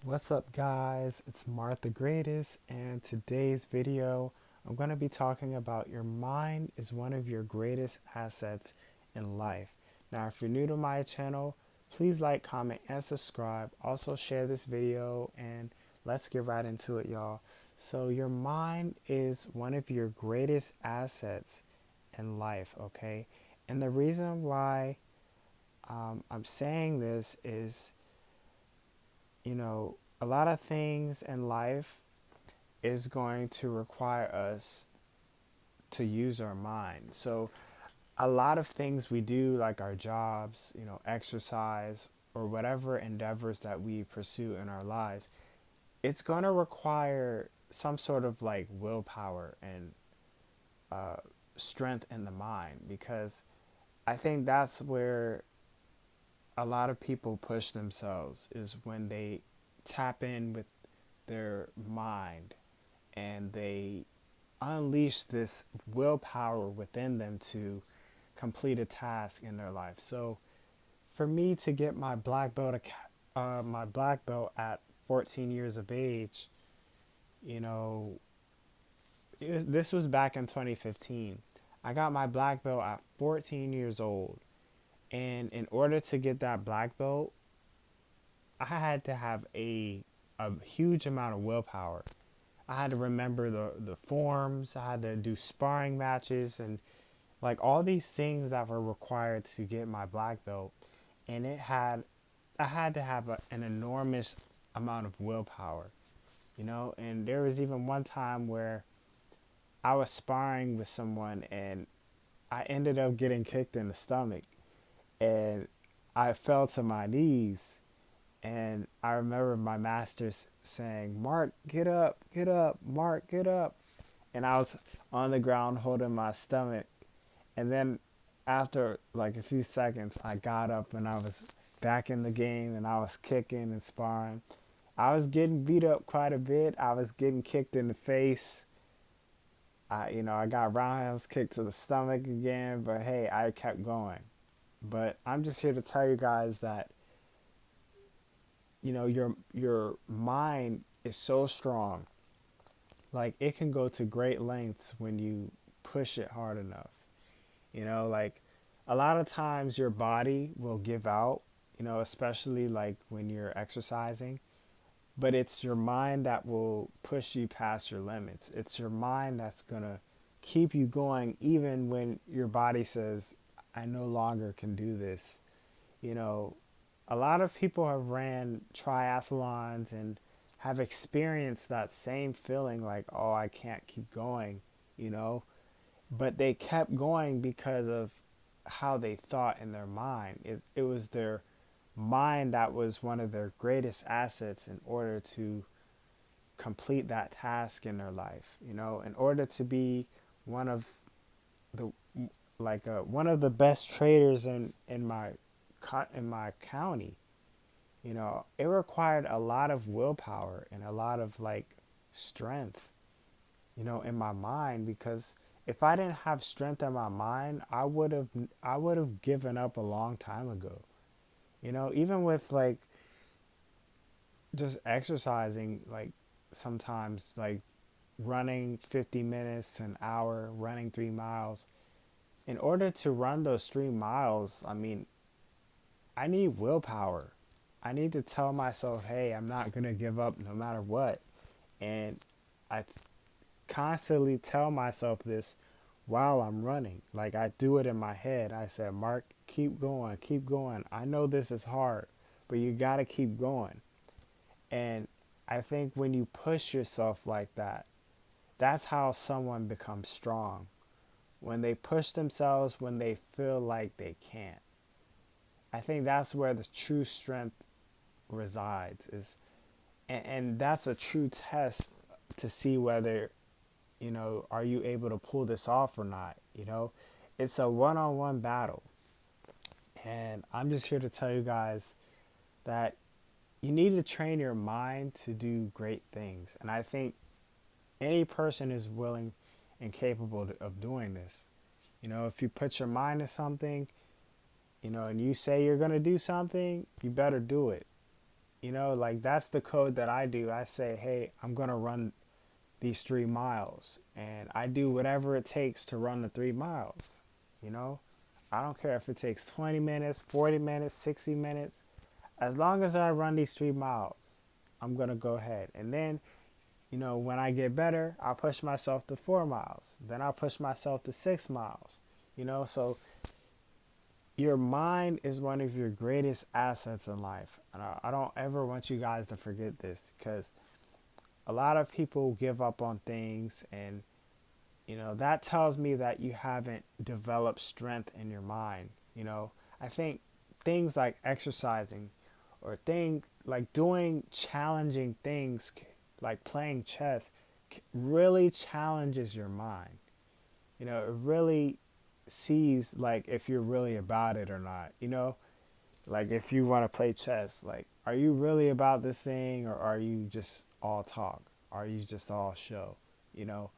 What's up, guys? It's Mark the Greatest, and today's video I'm going to be talking about your mind is one of your greatest assets in life. Now, if you're new to my channel, please like, comment, and subscribe. Also, share this video, and let's get right into it, y'all. So, your mind is one of your greatest assets in life, okay? And the reason why I'm saying this is a lot of things in life is going to require us to use our mind. So, a lot of things we do, like our jobs, exercise, or whatever endeavors that we pursue in our lives, it's going to require some sort of like willpower and uh, strength in the mind because I think that's where a lot of people push themselves is when they tap in with their mind and they unleash this willpower within them to complete a task in their life. So for me to get my black belt at 14 years of age, you know, this was back in 2015. I got my black belt at 14 years old, and in order to get that black belt, I had to have a huge amount of willpower. I had to remember the forms. I had to do sparring matches and like all these things that were required to get my black belt. And I had to have an enormous amount of willpower, And there was even one time where I was sparring with someone and I ended up getting kicked in the stomach and I fell to my knees. And I remember my masters saying, "Mark, get up, Mark, get up." And I was on the ground holding my stomach. And then after like a few seconds, I got up and I was back in the game and I was kicking and sparring. I was getting beat up quite a bit. I was getting kicked in the face. I got roundhouse kicked to the stomach again, but hey, I kept going. But I'm just here to tell you guys that your mind is so strong. Like it can go to great lengths when you push it hard enough. Like a lot of times your body will give out, especially like when you're exercising, but it's your mind that will push you past your limits. It's your mind that's going to keep you going even when your body says, "I no longer can do this." You know, a lot of people have ran triathlons and have experienced that same feeling like, "Oh, I can't keep going," you know, but they kept going because of how they thought in their mind. It was their mind that was one of their greatest assets in order to complete that task in their life. In order to be one of the one of the best traders in my county, it required a lot of willpower and a lot of like strength, in my mind because if I didn't have strength in my mind, I would have given up a long time ago. Even with like just exercising, like sometimes like running 50 minutes to an hour, running 3 miles. In order to run those 3 miles, I mean, I need willpower. I need to tell myself, hey, I'm not going to give up no matter what. And I constantly tell myself this while I'm running. Like I do it in my head. I said, "Mark, keep going, keep going. I know this is hard, but you got to keep going." And I think when you push yourself like that, that's how someone becomes strong. When they push themselves when they feel like they can't. I think that's where the true strength resides is and that's a true test to see whether are you able to pull this off or not. It's a one-on-one battle, and I'm just here to tell you guys that you need to train your mind to do great things, and I think any person is willing and capable of doing this. If you put your mind to something, and you say you're going to do something, you better do it. Like that's the code that I do. I say, hey, I'm going to run these 3 miles, and I do whatever it takes to run the 3 miles. You know, I don't care if it takes 20 minutes, 40 minutes, 60 minutes. As long as I run these 3 miles, I'm going to go ahead. And then, when I get better, I'll push myself to 4 miles. Then I'll push myself to 6 miles. So your mind is one of your greatest assets in life. And I don't ever want you guys to forget this, because a lot of people give up on things, and that tells me that you haven't developed strength in your mind. I think things like exercising, or things like doing challenging things like playing chess, really challenges your mind. It really sees like if you're really about it or not. Like if you want to play chess, like, are you really about this thing, or are you just all talk? Are you just all show? You know,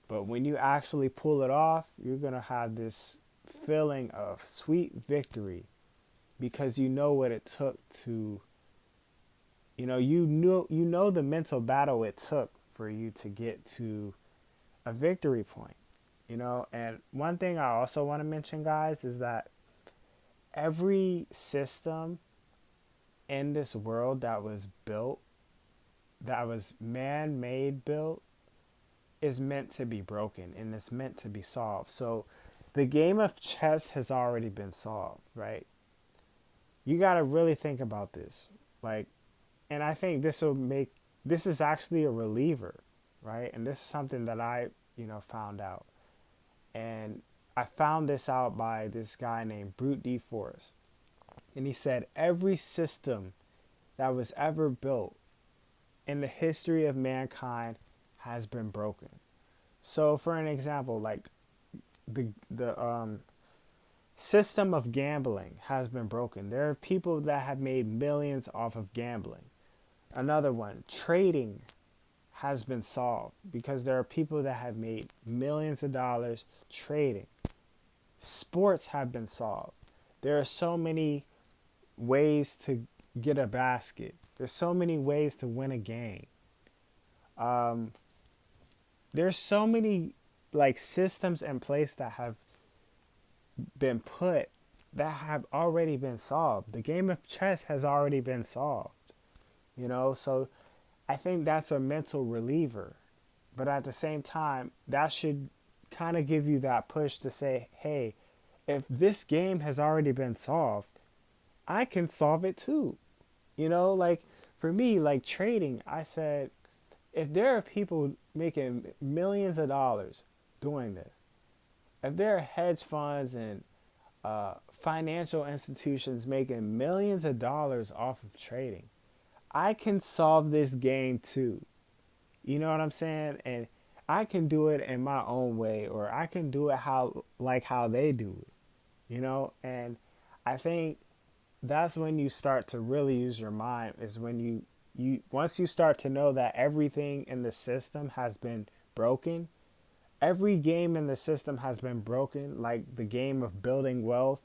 but when you actually pull it off, you're going to have this feeling of sweet victory, because you know what it took to, you know the mental battle it took for you to get to a victory point. And one thing I also want to mention, guys, is that every system in this world that was built, that was man-made built, is meant to be broken, and it's meant to be solved. So the game of chess has already been solved, right? You got to really think about this. Like, and I think this is actually a reliever, right? And this is something that I, found out. And I found this out by this guy named Brute D. Forest. And he said every system that was ever built in the history of mankind has been broken. So for an example, like the system of gambling has been broken. There are people that have made millions off of gambling. Another one, trading has been solved, because there are people that have made millions of dollars trading. Sports have been solved. There are so many ways to get a basket. There's so many ways to win a game. There's so many like systems in place that have been put, that have already been solved. The game of chess has already been solved. So I think that's a mental reliever. But at the same time, that should kind of give you that push to say, hey, if this game has already been solved, I can solve it too. Like for me, like trading, I said, if there are people making millions of dollars doing this, if there are hedge funds and financial institutions making millions of dollars off of trading, I can solve this game too. You know what I'm saying? And I can do it in my own way, or I can do it how they do it. And I think that's when you start to really use your mind, is when you once you start to know that everything in the system has been broken. Every game in the system has been broken, like the game of building wealth,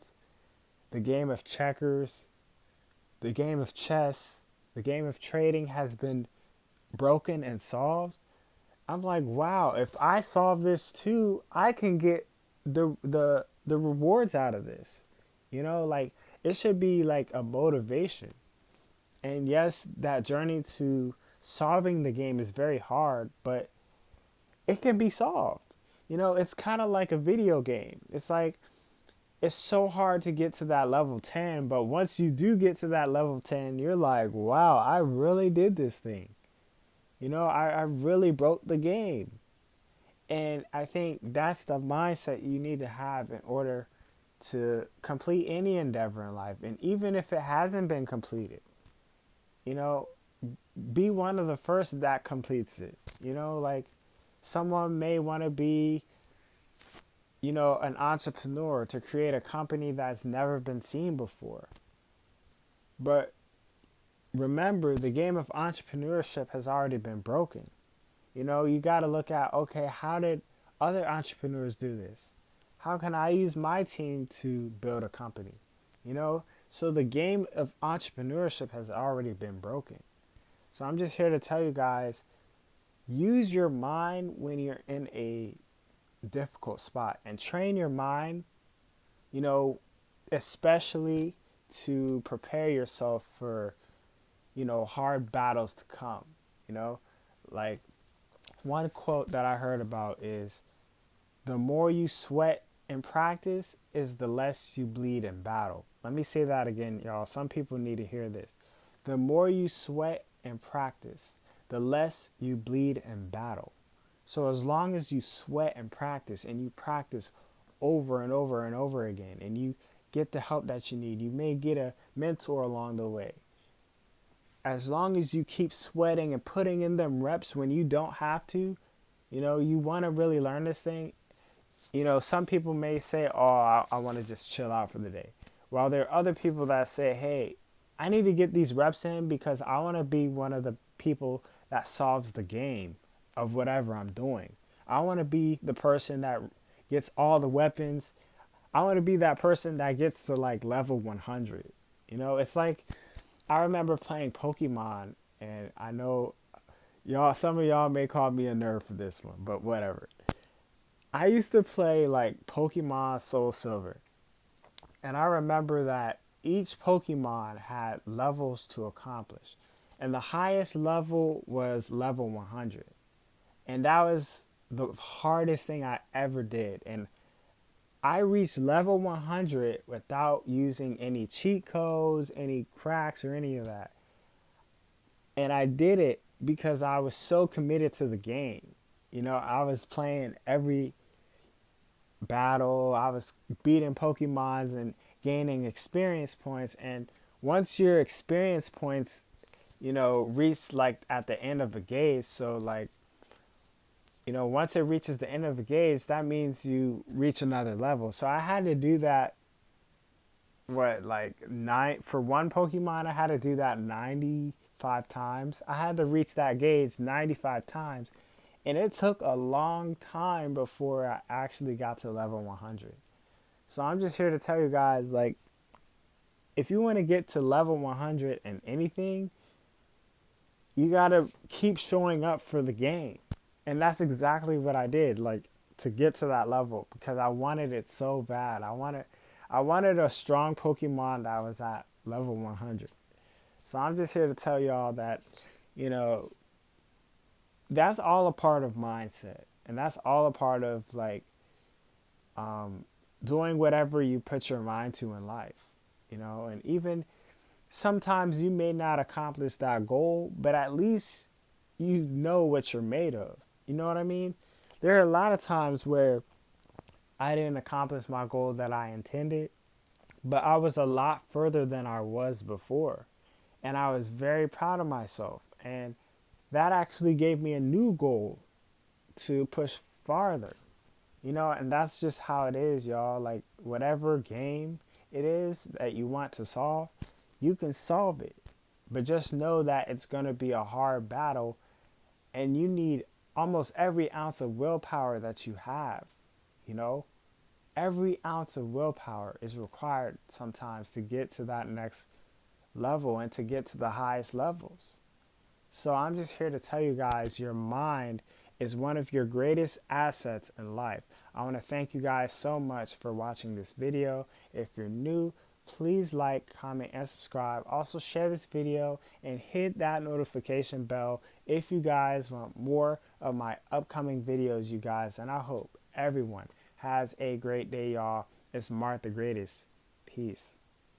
the game of checkers, the game of chess, the game of trading has been broken and solved. I'm like, wow, if I solve this too, I can get the rewards out of this. Like it should be like a motivation. And yes, that journey to solving the game is very hard, but it can be solved. It's kind of like a video game. It's like, it's so hard to get to that level 10, but once you do get to that level 10, you're like, wow, I really did this thing. I really broke the game. And I think that's the mindset you need to have in order to complete any endeavor in life. And even if it hasn't been completed, you know, be one of the first that completes it. Like someone may want to be, an entrepreneur, to create a company that's never been seen before. But remember, the game of entrepreneurship has already been broken. You got to look at, okay, how did other entrepreneurs do this? How can I use my team to build a company? So the game of entrepreneurship has already been broken. So I'm just here to tell you guys, use your mind when you're in a difficult spot and train your mind, you know, especially to prepare yourself for, hard battles to come, you know? Like one quote that I heard about is the more you sweat in practice is the less you bleed in battle. Let me say that again, y'all. Some people need to hear this. The more you sweat in practice, the less you bleed in battle. So as long as you sweat and practice and you practice over and over and over again and you get the help that you need, you may get a mentor along the way. As long as you keep sweating and putting in them reps when you don't have to, you want to really learn this thing. Some people may say, oh, I want to just chill out for the day. While there are other people that say, hey, I need to get these reps in because I want to be one of the people that solves the game of whatever I'm doing. I want to be the person that gets all the weapons. I want to be that person that gets to like level 100. It's like I remember playing Pokemon, and I know some of y'all may call me a nerd for this one, but whatever. I used to play like Pokemon Soul Silver, and I remember that each Pokemon had levels to accomplish, and the highest level was level 100, and that was the hardest thing I ever did. And I reached level 100 without using any cheat codes, any cracks, or any of that. And I did it because I was so committed to the game. I was playing every battle, I was beating Pokemons and gaining experience points. And once your experience points, reach like at the end of the gauge, so like, once it reaches the end of the gauge, that means you reach another level. So I had to do that, for one Pokemon, I had to do that 95 times. I had to reach that gauge 95 times. And it took a long time before I actually got to level 100. So I'm just here to tell you guys, like, if you want to get to level 100 in anything, you got to keep showing up for the game. And that's exactly what I did, like, to get to that level, because I wanted it so bad. I wanted a strong Pokemon that was at level 100. So I'm just here to tell y'all that, you know, that's all a part of mindset. And that's all a part of, like, doing whatever you put your mind to in life, and even sometimes you may not accomplish that goal, but at least you know what you're made of. You know what I mean? There are a lot of times where I didn't accomplish my goal that I intended, but I was a lot further than I was before. And I was very proud of myself. And that actually gave me a new goal to push farther. And that's just how it is, y'all. Like, whatever game it is that you want to solve, you can solve it. But just know that it's going to be a hard battle, and you need almost every ounce of willpower that you have. Every ounce of willpower is required sometimes to get to that next level and to get to the highest levels. So I'm just here to tell you guys, your mind is one of your greatest assets in life. I want to thank you guys so much for watching this video. If you're new, please like, comment, and subscribe. Also share this video and hit that notification bell if you guys want more of my upcoming videos, you guys. And I hope everyone has a great day, y'all. It's Mark the Greatest. Peace.